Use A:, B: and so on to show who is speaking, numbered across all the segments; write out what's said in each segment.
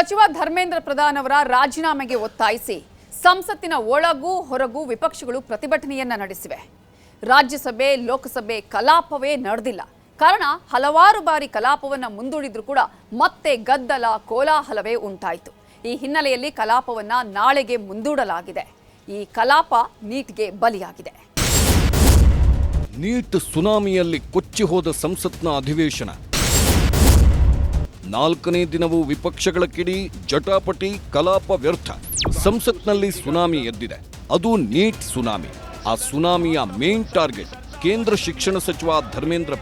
A: ಸಚಿವ ಧರ್ಮೇಂದ್ರ ಪ್ರಧಾನ್ ಅವರ ರಾಜೀನಾಮೆಗೆ ಒತ್ತಾಯಿಸಿ ಸಂಸತ್ತಿನ ಒಳಗೂ ಹೊರಗೂ ವಿಪಕ್ಷಗಳು ಪ್ರತಿಭಟನೆಯನ್ನ ನಡೆಸಿವೆ. ರಾಜ್ಯಸಭೆ ಲೋಕಸಭೆ ಕಲಾಪವೇ ನಡೆದಿಲ್ಲ. ಕಾರಣ ಹಲವಾರು ಬಾರಿ ಕಲಾಪವನ್ನ ಮುಂದೂಡಿದ್ರು ಕೂಡ ಮತ್ತೆ ಗದ್ದಲ ಕೋಲಾಹಲವೇ ಉಂಟಾಯಿತು. ಈ ಹಿನ್ನೆಲೆಯಲ್ಲಿ ಕಲಾಪವನ್ನ ನಾಳೆಗೆ ಮುಂದೂಡಲಾಗಿದೆ. ಈ ಕಲಾಪ ನೀಟ್ಗೆ ಬಲಿಯಾಗಿದೆ.
B: ನೀಟ್ ಸುನಾಮಿಯಲ್ಲಿ ಕೊಚ್ಚಿ ಹೋದ ಸಂಸತ್ನ ಅಧಿವೇಶನ. 4ನೇ ದಿನವೂ ವಿಪಕ್ಷಗಳ ಕಿಡಿ, ಜಟಾಪಟಿ, ಕಲಾಪ ವ್ಯರ್ಥ. ಸಂಸತ್ನಲ್ಲಿ ಸುನಾಮಿ ಎದ್ದಿದೆ. ಅದು ನೀಟ್ ಸುನಾಮಿ. ಆ ಸುನಾಮಿಯ ಮೇನ್ ಟಾರ್ಗೆಟ್ ಕೇಂದ್ರ ಶಿಕ್ಷಣ ಸಚಿವ ಧರ್ಮೇಂದ್ರ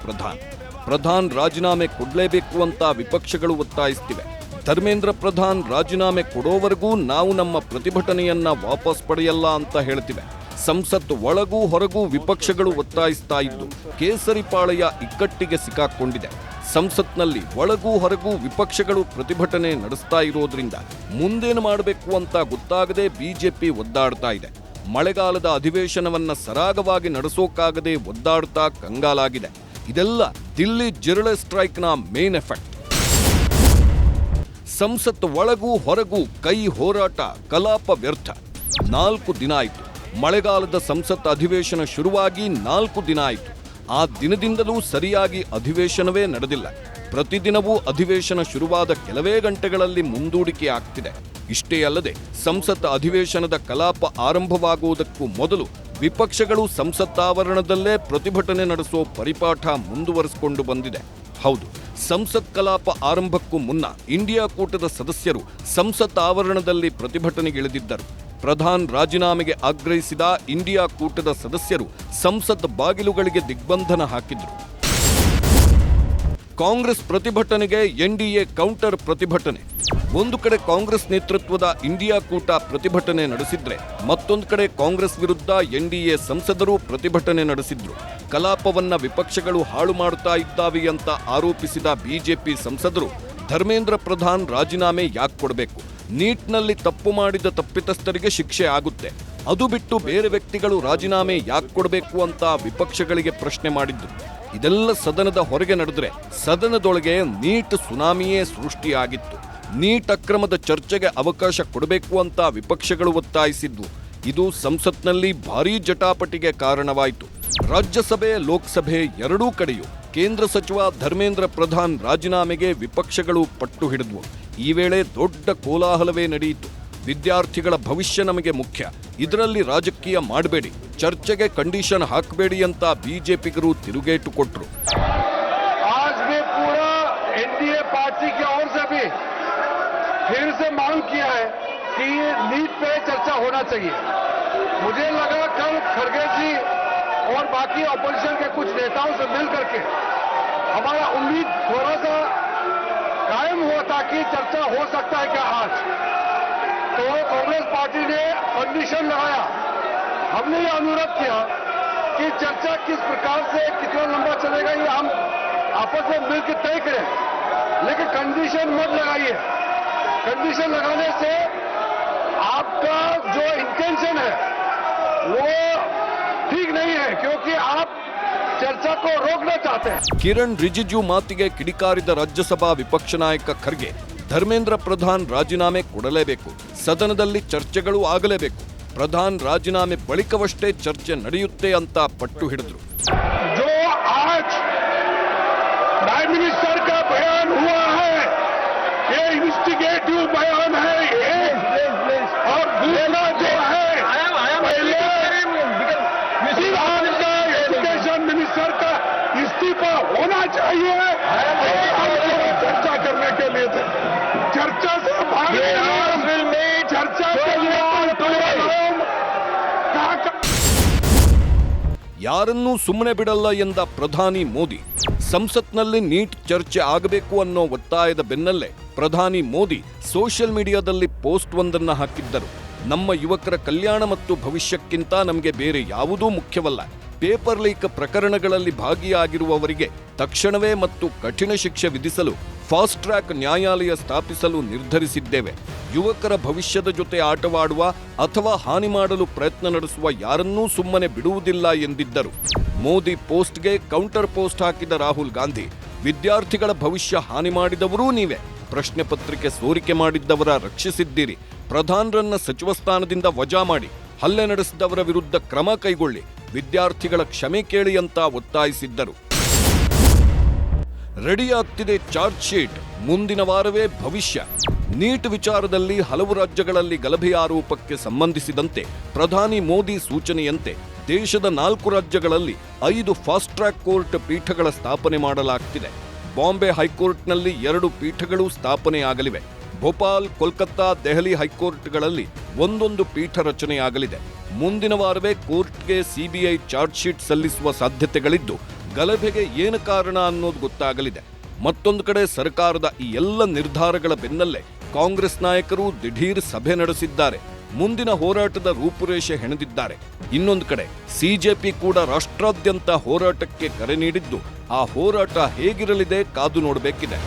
B: ಪ್ರಧಾನ್ ರಾಜೀನಾಮೆ ಕೊಡಲೇಬೇಕು ಅಂತ ವಿಪಕ್ಷಗಳು ಒತ್ತಾಯಿಸುತ್ತಿವೆ. ಧರ್ಮೇಂದ್ರ ಪ್ರಧಾನ್ ರಾಜೀನಾಮೆ ಕೊಡೋವರೆಗೂ ನಾವು ನಮ್ಮ ಪ್ರತಿಭಟನೆಯನ್ನ ವಾಪಸ್ ಪಡೆಯಲ್ಲ ಅಂತ ಹೇಳ್ತಿವೆ. ಸಂಸತ್ ಒಳಗೂ ಹೊರಗೂ ವಿಪಕ್ಷಗಳು ಒತ್ತಾಯಿಸ್ತಾ ಇದ್ದು ಕೇಸರಿಪಾಳೆಯ ಇಕ್ಕಟ್ಟಿಗೆ ಸಿಕ್ಕಾಕೊಂಡಿದೆ. ಸಂಸತ್ನಲ್ಲಿ ಒಳಗೂ ಹೊರಗೂ ವಿಪಕ್ಷಗಳು ಪ್ರತಿಭಟನೆ ನಡೆಸ್ತಾ ಇರೋದ್ರಿಂದ ಮುಂದೇನು ಮಾಡಬೇಕು ಅಂತ ಗೊತ್ತಾಗದೆ ಬಿಜೆಪಿ ಒದ್ದಾಡ್ತಾ ಇದೆ. ಮಳೆಗಾಲದ ಅಧಿವೇಶನವನ್ನ ಸರಾಗವಾಗಿ ನಡೆಸೋಕಾಗದೆ ಒದ್ದಾಡ್ತಾ ಕಂಗಾಲಾಗಿದೆ. ಇದೆಲ್ಲ ದಿಲ್ಲಿ ಜಿರಳೆ ಸ್ಟ್ರೈಕ್ನ ಮೇನ್ ಎಫೆಕ್ಟ್. ಸಂಸತ್ ಒಳಗೂ ಹೊರಗೂ ಕೈ ಹೋರಾಟ, ಕಲಾಪ ವ್ಯರ್ಥ. 4 ದಿನ ಆಯಿತು. ಮಳೆಗಾಲದ ಸಂಸತ್ ಅಧಿವೇಶನ ಶುರುವಾಗಿ 4 ದಿನ ಆಯಿತು. ಆ ದಿನದಿಂದಲೂ ಸರಿಯಾಗಿ ಅಧಿವೇಶನವೇ ನಡೆದಿಲ್ಲ. ಪ್ರತಿದಿನವೂ ಅಧಿವೇಶನ ಶುರುವಾದ ಕೆಲವೇ ಗಂಟೆಗಳಲ್ಲಿ ಮುಂದೂಡಿಕೆ ಆಗ್ತಿದೆ. ಇಷ್ಟೇ ಅಲ್ಲದೆ ಸಂಸತ್ ಅಧಿವೇಶನದ ಕಲಾಪ ಆರಂಭವಾಗುವುದಕ್ಕೂ ಮೊದಲು ವಿಪಕ್ಷಗಳು ಸಂಸತ್ತಾವರಣದಲ್ಲೇ ಪ್ರತಿಭಟನೆ ನಡೆಸೋ ಪರಿಪಾಠ ಮುಂದುವರಿಸಿಕೊಂಡು ಬಂದಿದೆ. ಹೌದು, ಸಂಸತ್ ಕಲಾಪ ಆರಂಭಕ್ಕೂ ಮುನ್ನ ಇಂಡಿಯಾ ಕೂಟದ ಸದಸ್ಯರು ಸಂಸತ್ ಆವರಣದಲ್ಲಿ ಪ್ರತಿಭಟನೆಗಿಳಿದಿದ್ದರು. ಪ್ರಧಾನ್ ರಾಜೀನಾಮೆಗೆ ಆಗ್ರಹಿಸಿದ ಇಂಡಿಯಾ ಕೂಟದ ಸದಸ್ಯರು ಸಂಸತ್ ಬಾಗಿಲುಗಳಿಗೆ ದಿಗ್ಬಂಧನ ಹಾಕಿದ್ರು. ಕಾಂಗ್ರೆಸ್ ಪ್ರತಿಭಟನೆಗೆ ಎನ್ಡಿಎ ಕೌಂಟರ್ ಪ್ರತಿಭಟನೆ. ಒಂದು ಕಡೆ ಕಾಂಗ್ರೆಸ್ ನೇತೃತ್ವದ ಇಂಡಿಯಾ ಕೂಟ ಪ್ರತಿಭಟನೆ ನಡೆಸಿದ್ರೆ, ಮತ್ತೊಂದು ಕಡೆ ಕಾಂಗ್ರೆಸ್ ವಿರುದ್ಧ ಎನ್ಡಿಎ ಸಂಸದರು ಪ್ರತಿಭಟನೆ ನಡೆಸಿದ್ರು. ಕಲಾಪವನ್ನ ವಿಪಕ್ಷಗಳು ಹಾಳು ಮಾಡುತ್ತಾ ಇದ್ದಾವೆ ಅಂತ ಆರೋಪಿಸಿದ ಬಿಜೆಪಿ ಸಂಸದರು ಧರ್ಮೇಂದ್ರ ಪ್ರಧಾನ್ ರಾಜೀನಾಮೆ ಯಾಕೆ ಕೊಡಬೇಕು? ನೀಟ್ನಲ್ಲಿ ತಪ್ಪು ಮಾಡಿದ ತಪ್ಪಿತಸ್ಥರಿಗೆ ಶಿಕ್ಷೆ ಆಗುತ್ತೆ. ಅದು ಬಿಟ್ಟು ಬೇರೆ ವ್ಯಕ್ತಿಗಳು ರಾಜೀನಾಮೆ ಯಾಕೆ ಕೊಡಬೇಕು ಅಂತ ವಿಪಕ್ಷಗಳಿಗೆ ಪ್ರಶ್ನೆ ಮಾಡಿದ್ರು. ಇದೆಲ್ಲ ಸದನದ ಹೊರಗೆ ನಡೆದ್ರೆ ಸದನದೊಳಗೆ ನೀಟ್ ಸುನಾಮಿಯೇ ಸೃಷ್ಟಿಯಾಗಿತ್ತು. ನೀಟ್ ಅಕ್ರಮದ ಚರ್ಚೆಗೆ ಅವಕಾಶ ಕೊಡಬೇಕು ಅಂತ ವಿಪಕ್ಷಗಳು ಒತ್ತಾಯಿಸಿದ್ವು. ಇದು ಸಂಸತ್ನಲ್ಲಿ ಭಾರೀ ಜಟಾಪಟಿಗೆ ಕಾರಣವಾಯಿತು. ರಾಜ್ಯಸಭೆ ಲೋಕಸಭೆ ಎರಡೂ ಕಡೆಯೂ ಕೇಂದ್ರ ಸಚಿವ ಧರ್ಮೇಂದ್ರ ಪ್ರಧಾನ್ ರಾಜೀನಾಮೆಗೆ ವಿಪಕ್ಷಗಳು ಪಟ್ಟು ಹಿಡಿದ್ವು. ಈ ವೇಳೆ ದೊಡ್ಡ ಕೋಲಾಹಲವೇ ನಡೆಯಿತು. ವಿದ್ಯಾರ್ಥಿಗಳ ಭವಿಷ್ಯ ನಮಗೆ ಮುಖ್ಯ, ಇದರಲ್ಲಿ ರಾಜಕೀಯ ಮಾಡಬೇಡಿ, ಚರ್ಚೆಗೆ ಕಂಡೀಷನ್ ಹಾಕಬೇಡಿ ಅಂತ ಬಿಜೆಪಿಗರು ತಿರುಗೇಟು ಕೊಟ್ಟರು.
C: एनडीए पार्टी की ओर से भी फिर से मांग किया है कि ये नीट पे चर्चा होना चाहिए. मुझे लगा कल खड़गे जी और बाकी ऑपोजिशन के कुछ नेताओं से मिल करके हमारा उम्मीद थोड़ा सा कायम हुआ था कि चर्चा हो सकता है क्या आज. तो कांग्रेस पार्टी ने कंडीशन लगाया. हमने ये अनुरोध किया कि चर्चा किस प्रकार से कितना लंबा चलेगा ये हम आपस में मिलकर तय करें, लेकिन कंडीशन मत लगाइए. कंडीशन लगाने से आपका जो इंटेंशन है वो ठीक नहीं है, क्योंकि आप ಚರ್ಚಾ ಕೋ ರೋಕನಾ ಚಾಹತೆ ಹೈ.
B: ಕಿರಣ್ ರಿಜಿಜು ಮಾತಿಗೆ ಕಿಡಿಕಾರಿದ ರಾಜ್ಯಸಭಾ ವಿಪಕ್ಷ ನಾಯಕ ಖರ್ಗೆ ಧರ್ಮೇಂದ್ರ ಪ್ರಧಾನ್ ರಾಜೀನಾಮೆ ಕೊಡಲೇಬೇಕು, ಸದನದಲ್ಲಿ ಚರ್ಚೆಗಳು ಆಗಲೇಬೇಕು, ಪ್ರಧಾನ್ ರಾಜೀನಾಮೆ ಬಳಿಕವಷ್ಟೇ ಚರ್ಚೆ ನಡೆಯುತ್ತೆ ಅಂತ ಪಟ್ಟು ಹಿಡಿದ್ರು.
C: जो आज प्राइम मिनिस्टर का बयान हुआ है ये इन्वेस्टिगेटिव बयान है ये, और दूसरा जो है एजुकेशन मिनिस्टर का इस्तीफा होना चाहिए. चर्चा करने के लिए थे, चर्चा से चर्चा के लिए
B: ಯಾರನ್ನೂ ಸುಮ್ಮನೆ ಬಿಡಲ್ಲ ಎಂದ ಪ್ರಧಾನಿ ಮೋದಿ. ಸಂಸತ್ನಲ್ಲಿ ನೀಟ್ ಚರ್ಚೆ ಆಗಬೇಕು ಅನ್ನೋ ಒತ್ತಾಯದ ಬೆನ್ನಲ್ಲೇ ಪ್ರಧಾನಿ ಮೋದಿ ಸೋಷಿಯಲ್ ಮೀಡಿಯಾದಲ್ಲಿ ಪೋಸ್ಟ್ ಒಂದನ್ನ ಹಾಕಿದ್ದರು. ನಮ್ಮ ಯುವಕರ ಕಲ್ಯಾಣ ಮತ್ತು ಭವಿಷ್ಯಕ್ಕಿಂತ ನಮಗೆ ಬೇರೆ ಯಾವುದೂ ಮುಖ್ಯವಲ್ಲ. ಪೇಪರ್ ಲೀಕ್ ಪ್ರಕರಣಗಳಲ್ಲಿ ಭಾಗಿಯಾಗಿರುವವರಿಗೆ ತಕ್ಷಣವೇ ಮತ್ತು ಕಠಿಣ ಶಿಕ್ಷೆ ವಿಧಿಸಲು ಫಾಸ್ಟ್ ಟ್ರ್ಯಾಕ್ ನ್ಯಾಯಾಲಯ ಸ್ಥಾಪಿಸಲು ನಿರ್ಧರಿಸಿದ್ದೇವೆ. ಯುವಕರ ಭವಿಷ್ಯದ ಜೊತೆ ಆಟವಾಡುವ ಅಥವಾ ಹಾನಿ ಮಾಡಲು ಪ್ರಯತ್ನ ನಡೆಸುವ ಯಾರನ್ನೂ ಸುಮ್ಮನೆ ಬಿಡುವುದಿಲ್ಲ ಎಂದಿದ್ದರು. ಮೋದಿ ಪೋಸ್ಟ್ಗೆ ಕೌಂಟರ್ ಪೋಸ್ಟ್ ಹಾಕಿದ ರಾಹುಲ್ ಗಾಂಧಿ, ವಿದ್ಯಾರ್ಥಿಗಳ ಭವಿಷ್ಯ ಹಾನಿ ಮಾಡಿದವರೂ ನೀವೇ, ಪ್ರಶ್ನೆ ಪತ್ರಿಕೆ ಸೋರಿಕೆ ಮಾಡಿದ್ದವರ ರಕ್ಷಿಸಿದ್ದೀರಿ, ಪ್ರಧಾನರನ್ನ ಸಚಿವ ಸ್ಥಾನದಿಂದ ವಜಾ ಮಾಡಿ, ಹಲ್ಲೆ ನಡೆಸಿದವರ ವಿರುದ್ಧ ಕ್ರಮ ಕೈಗೊಳ್ಳಿ, ವಿದ್ಯಾರ್ಥಿಗಳ ಕ್ಷಮೆ ಕೇಳಿ ಅಂತ ಒತ್ತಾಯಿಸಿದ್ದರು. ರೆಡಿಯಾಗ್ತಿದೆ ಚಾರ್ಜ್ ಶೀಟ್, ಮುಂದಿನ ವಾರವೇ ಭವಿಷ್ಯ. ನೀಟ್ ವಿಚಾರದಲ್ಲಿ ಹಲವು ರಾಜ್ಯಗಳಲ್ಲಿ ಗಲಭೆ ಆರೋಪಕ್ಕೆ ಸಂಬಂಧಿಸಿದಂತೆ ಪ್ರಧಾನಿ ಮೋದಿ ಸೂಚನೆಯಂತೆ ದೇಶದ 4 ರಾಜ್ಯಗಳಲ್ಲಿ 5 ಫಾಸ್ಟ್ ಟ್ರ್ಯಾಕ್ ಕೋರ್ಟ್ ಪೀಠಗಳ ಸ್ಥಾಪನೆ ಮಾಡಲಾಗ್ತಿದೆ. ಬಾಂಬೆ ಹೈಕೋರ್ಟ್ನಲ್ಲಿ 2 ಪೀಠಗಳು ಸ್ಥಾಪನೆಯಾಗಲಿವೆ. ಭೋಪಾಲ್, ಕೋಲ್ಕತ್ತಾ, ದೆಹಲಿ ಹೈಕೋರ್ಟ್ಗಳಲ್ಲಿ ಒಂದೊಂದು ಪೀಠ ರಚನೆಯಾಗಲಿದೆ. ಮುಂದಿನ ವಾರವೇ ಕೋರ್ಟ್ಗೆ ಸಿಬಿಐ ಚಾರ್ಜ್ ಶೀಟ್ ಸಲ್ಲಿಸುವ ಸಾಧ್ಯತೆಗಳಿದ್ದು, ಗಲಭೆಗೆ ಏನು ಕಾರಣ ಅನ್ನೋದು ಗೊತ್ತಾಗಲಿದೆ. ಮತ್ತೊಂದು ಕಡೆ ಸರ್ಕಾರದ ಈ ಎಲ್ಲ ನಿರ್ಧಾರಗಳ ಬೆನ್ನಲ್ಲೇ ಕಾಂಗ್ರೆಸ್ ನಾಯಕರು ದಿಢೀರ್ ಸಭೆ ನಡೆಸಿದ್ದಾರೆ. ಮುಂದಿನ ಹೋರಾಟದ ರೂಪುರೇಷೆ ಹೆಣೆದಿದ್ದಾರೆ. ಇನ್ನೊಂದು ಕಡೆ ಸಿಜೆಪಿ ಕೂಡ ರಾಷ್ಟ್ರಾದ್ಯಂತ ಹೋರಾಟಕ್ಕೆ ಕರೆ ನೀಡಿದ್ದು, ಆ ಹೋರಾಟ ಹೇಗಿರಲಿದೆ ಕಾದು ನೋಡಬೇಕಿದೆ.